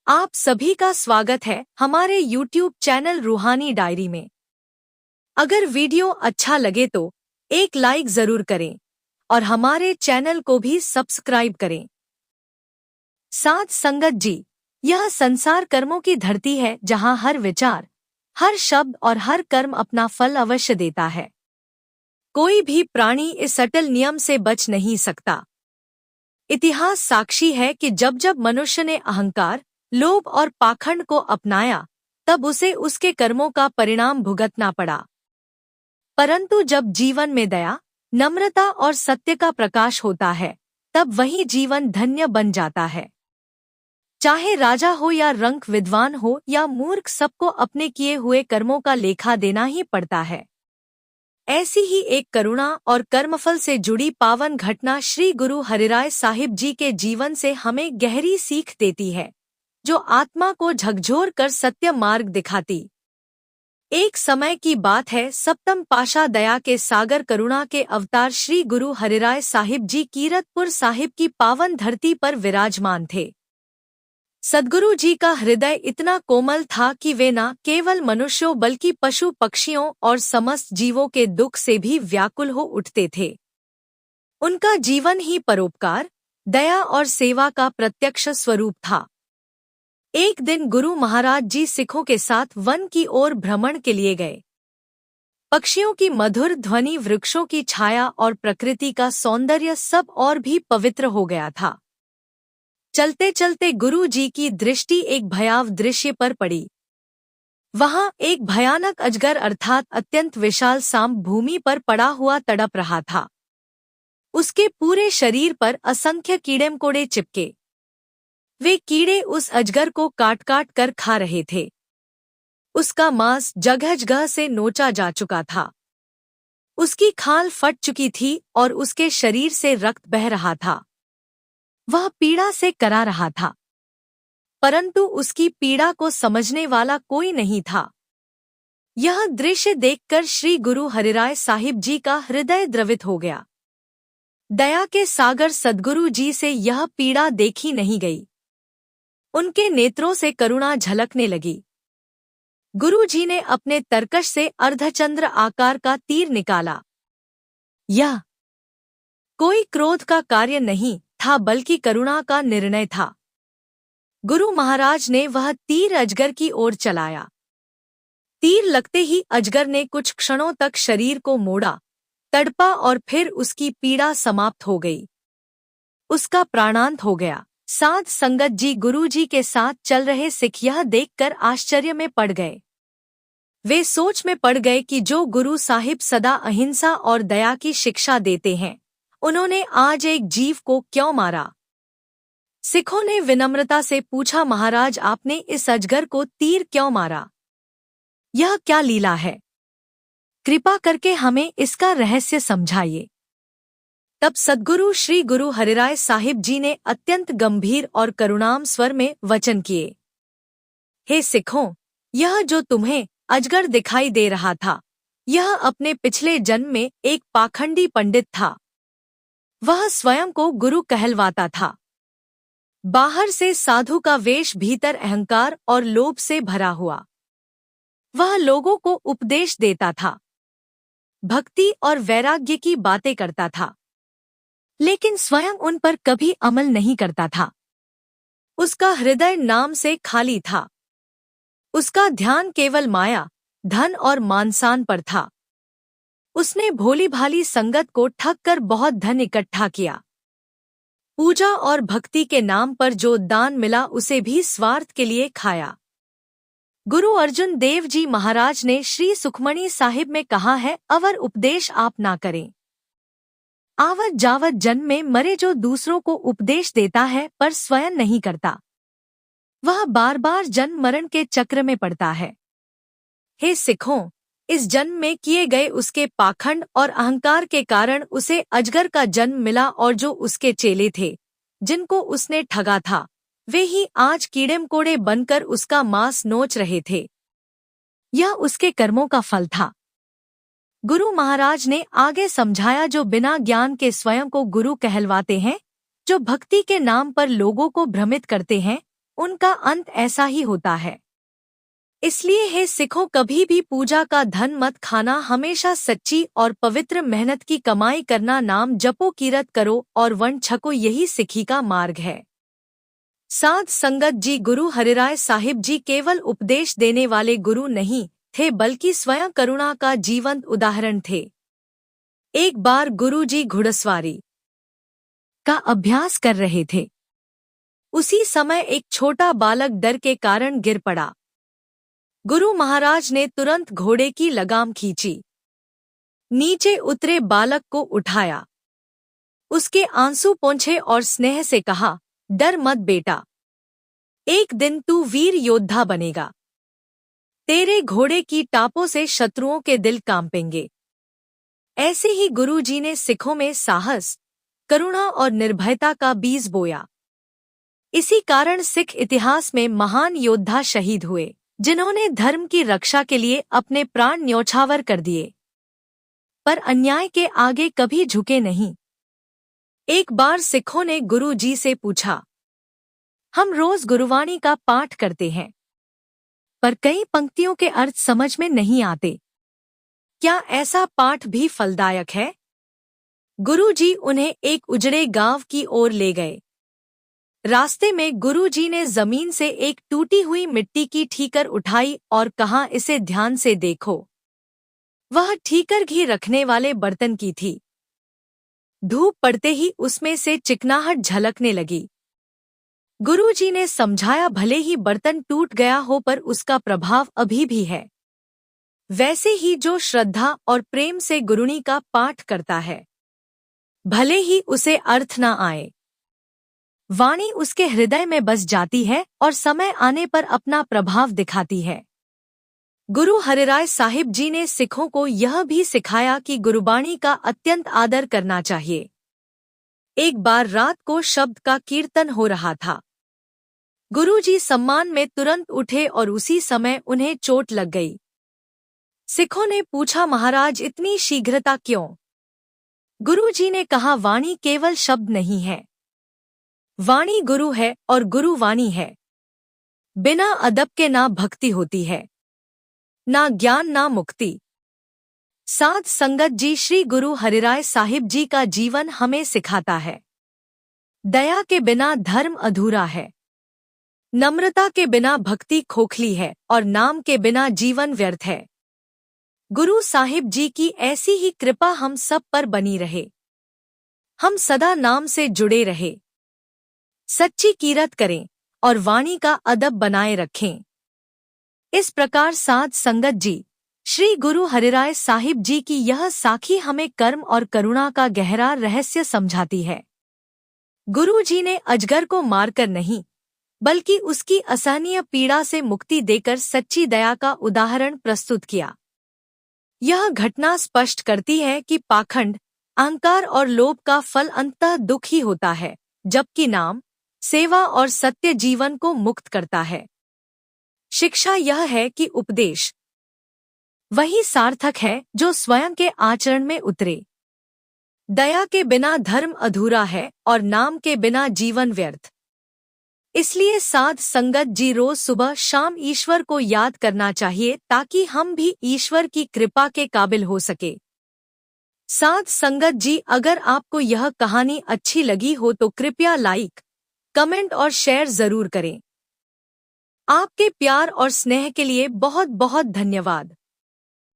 आप सभी का स्वागत है हमारे YouTube चैनल रूहानी डायरी में। अगर वीडियो अच्छा लगे तो एक लाइक जरूर करें और हमारे चैनल को भी सब्सक्राइब करें। साथ संगत जी, यह संसार कर्मों की धरती है जहां हर विचार, हर शब्द और हर कर्म अपना फल अवश्य देता है। कोई भी प्राणी इस अटल नियम से बच नहीं सकता। इतिहास साक्षी है कि जब जब मनुष्य ने अहंकार, लोभ और पाखंड को अपनाया, तब उसे उसके कर्मों का परिणाम भुगतना पड़ा। परंतु जब जीवन में दया, नम्रता और सत्य का प्रकाश होता है, तब वही जीवन धन्य बन जाता है। चाहे राजा हो या रंक विद्वान हो या मूर्ख, सबको अपने किए हुए कर्मों का लेखा देना ही पड़ता है। ऐसी ही एक करुणा और कर्मफल से जुड़ी पावन घटना श्री गुरु हरिराय साहिब जी के जीवन से हमें गहरी सीख देती है, जो आत्मा को झकझोर कर सत्य मार्ग दिखाती। एक समय की बात है, सप्तम पाशा दया के सागर करुणा के अवतार श्री गुरु हरिराय साहिब जी कीरतपुर साहिब की पावन धरती पर विराजमान थे। सद्गुरु जी का हृदय इतना कोमल था कि वे न केवल मनुष्यों बल्कि पशु पक्षियों और समस्त जीवों के दुख से भी व्याकुल हो उठते थे। उनका जीवन ही परोपकार, दया और सेवा का प्रत्यक्ष स्वरूप था। एक दिन गुरु महाराज जी सिखों के साथ वन की ओर भ्रमण के लिए गए। पक्षियों की मधुर ध्वनि, वृक्षों की छाया और प्रकृति का सौंदर्य सब और भी पवित्र हो गया था। चलते चलते गुरु जी की दृष्टि एक भयावह दृश्य पर पड़ी। वहां एक भयानक अजगर अर्थात अत्यंत विशाल सांप भूमि पर पड़ा हुआ तड़प रहा था। उसके पूरे शरीर पर असंख्य कीड़े मकोड़े चिपके। वे कीड़े उस अजगर को काट काट कर खा रहे थे। उसका मांस जगह जगह से नोचा जा चुका था। उसकी खाल फट चुकी थी और उसके शरीर से रक्त बह रहा था। वह पीड़ा से करा रहा था, परंतु उसकी पीड़ा को समझने वाला कोई नहीं था। यह दृश्य देखकर श्री गुरु हरिराय साहिब जी का हृदय द्रवित हो गया। दया के सागर सद्गुरु जी से यह पीड़ा देखी नहीं गई। उनके नेत्रों से करुणा झलकने लगी। गुरु जी ने अपने तरकश से अर्धचंद्र आकार का तीर निकाला। यह कोई क्रोध का कार्य नहीं था, बल्कि करुणा का निर्णय था। गुरु महाराज ने वह तीर अजगर की ओर चलाया। तीर लगते ही अजगर ने कुछ क्षणों तक शरीर को मोड़ा, तड़पा और फिर उसकी पीड़ा समाप्त हो गई। उसका प्राणांत हो गया। साध संगत जी, गुरु जी के साथ चल रहे सिख यह देखकर आश्चर्य में पड़ गए। वे सोच में पड़ गए कि जो गुरु साहिब सदा अहिंसा और दया की शिक्षा देते हैं, उन्होंने आज एक जीव को क्यों मारा। सिखों ने विनम्रता से पूछा, महाराज आपने इस अजगर को तीर क्यों मारा? यह क्या लीला है? कृपा करके हमें इसका रहस्य समझाइए। तब सद्गुरु श्री गुरु हरिराय साहिब जी ने अत्यंत गंभीर और करुणाम स्वर में वचन किए। हे सिखों, यह जो तुम्हें अजगर दिखाई दे रहा था, यह अपने पिछले जन्म में एक पाखंडी पंडित था। वह स्वयं को गुरु कहलवाता था। बाहर से साधु का वेश, भीतर अहंकार और लोभ से भरा हुआ। वह लोगों को उपदेश देता था, भक्ति और वैराग्य की बातें करता था, लेकिन स्वयं उन पर कभी अमल नहीं करता था। उसका हृदय नाम से खाली था। उसका ध्यान केवल माया, धन और मानसान पर था। उसने भोली भाली संगत को ठग कर बहुत धन इकट्ठा किया। पूजा और भक्ति के नाम पर जो दान मिला उसे भी स्वार्थ के लिए खाया। गुरु अर्जुन देव जी महाराज ने श्री सुखमणी साहिब में कहा है, अवर उपदेश आप ना करें। आवत जावत जन्म में मरे जो दूसरों को उपदेश देता है पर स्वयं नहीं करता, वह बार बार जन्म मरण के चक्र में पड़ता है। हे सिखों, इस जन्म में किए गए उसके पाखंड और अहंकार के कारण उसे अजगर का जन्म मिला, और जो उसके चेले थे, जिनको उसने ठगा था, वे ही आज कीड़े मकोड़े बनकर उसका मांस नोच रहे थे। यह उसके कर्मों का फल था। गुरु महाराज ने आगे समझाया, जो बिना ज्ञान के स्वयं को गुरु कहलवाते हैं, जो भक्ति के नाम पर लोगों को भ्रमित करते हैं, उनका अंत ऐसा ही होता है। इसलिए हे सिखों, कभी भी पूजा का धन मत खाना, हमेशा सच्ची और पवित्र मेहनत की कमाई करना, नाम जपो, कीरत करो और वन छको, यही सिखी का मार्ग है। साध संगत जी, गुरु हरिराय साहिब जी केवल उपदेश देने वाले गुरु नहीं थे, बल्कि स्वयं करुणा का जीवंत उदाहरण थे। एक बार गुरुजी घुड़सवारी का अभ्यास कर रहे थे। उसी समय एक छोटा बालक डर के कारण गिर पड़ा। गुरु महाराज ने तुरंत घोड़े की लगाम खींची, नीचे उतरे बालक को उठाया, उसके आंसू पोंछे और स्नेह से कहा, डर मत बेटा, एक दिन तू वीर योद्धा बनेगा। तेरे घोड़े की टापों से शत्रुओं के दिल कांपेंगे। ऐसे ही गुरुजी ने सिखों में साहस, करुणा और निर्भयता का बीज बोया। इसी कारण सिख इतिहास में महान योद्धा शहीद हुए, जिन्होंने धर्म की रक्षा के लिए अपने प्राण न्यौछावर कर दिए, पर अन्याय के आगे कभी झुके नहीं। एक बार सिखों ने गुरु जी से पूछा, हम रोज गुरुवाणी का पाठ करते हैं, पर कई पंक्तियों के अर्थ समझ में नहीं आते। क्या ऐसा पाठ भी फलदायक है? गुरु जी उन्हें एक उजड़े गांव की ओर ले गए। रास्ते में गुरुजी ने जमीन से एक टूटी हुई मिट्टी की ठीकर उठाई और कहा, इसे ध्यान से देखो। वह ठीकर घी रखने वाले बर्तन की थी। धूप पड़ते ही उसमें से चिकनाहट झलकने लगी। गुरुजी ने समझाया, भले ही बर्तन टूट गया हो पर उसका प्रभाव अभी भी है। वैसे ही जो श्रद्धा और प्रेम से गुरुणी का पाठ करता है, भले ही उसे अर्थ न आए, वाणी उसके हृदय में बस जाती है और समय आने पर अपना प्रभाव दिखाती है। गुरु हरिराय साहिब जी ने सिखों को यह भी सिखाया कि गुरुबाणी का अत्यंत आदर करना चाहिए। एक बार रात को शब्द का कीर्तन हो रहा था। गुरुजी सम्मान में तुरंत उठे और उसी समय उन्हें चोट लग गई। सिखों ने पूछा, महाराज इतनी शीघ्रता क्यों? गुरुजी ने कहा, वाणी केवल शब्द नहीं है, वाणी गुरु है और गुरु वाणी है। बिना अदब के ना भक्ति होती है, ना ज्ञान ना मुक्ति। साध संगत जी, श्री गुरु हरिराय साहिब जी का जीवन हमें सिखाता है, दया के बिना धर्म अधूरा है, नम्रता के बिना भक्ति खोखली है और नाम के बिना जीवन व्यर्थ है। गुरु साहिब जी की ऐसी ही कृपा हम सब पर बनी रहे। हम सदा नाम से जुड़े रहे, सच्ची कीरत करें और वाणी का अदब बनाए रखें। इस प्रकार साध संगत जी, श्री गुरु हरिराय साहिब जी की यह साखी हमें कर्म और करुणा का गहरा रहस्य समझाती है। गुरु जी ने अजगर को मारकर नहीं, बल्कि उसकी असहनीय पीड़ा से मुक्ति देकर सच्ची दया का उदाहरण प्रस्तुत किया। यह घटना स्पष्ट करती है कि पाखंड, अहंकार और लोभ का फल अंततः दुख ही होता है, जबकि नाम, सेवा और सत्य जीवन को मुक्त करता है। शिक्षा यह है कि उपदेश वही सार्थक है जो स्वयं के आचरण में उतरे। दया के बिना धर्म अधूरा है और नाम के बिना जीवन व्यर्थ। इसलिए साध संगत जी, रोज सुबह शाम ईश्वर को याद करना चाहिए ताकि हम भी ईश्वर की कृपा के काबिल हो सके। साध संगत जी, अगर आपको यह कहानी अच्छी लगी हो तो कृपया लाइक, कमेंट और शेयर जरूर करें। आपके प्यार और स्नेह के लिए बहुत बहुत धन्यवाद।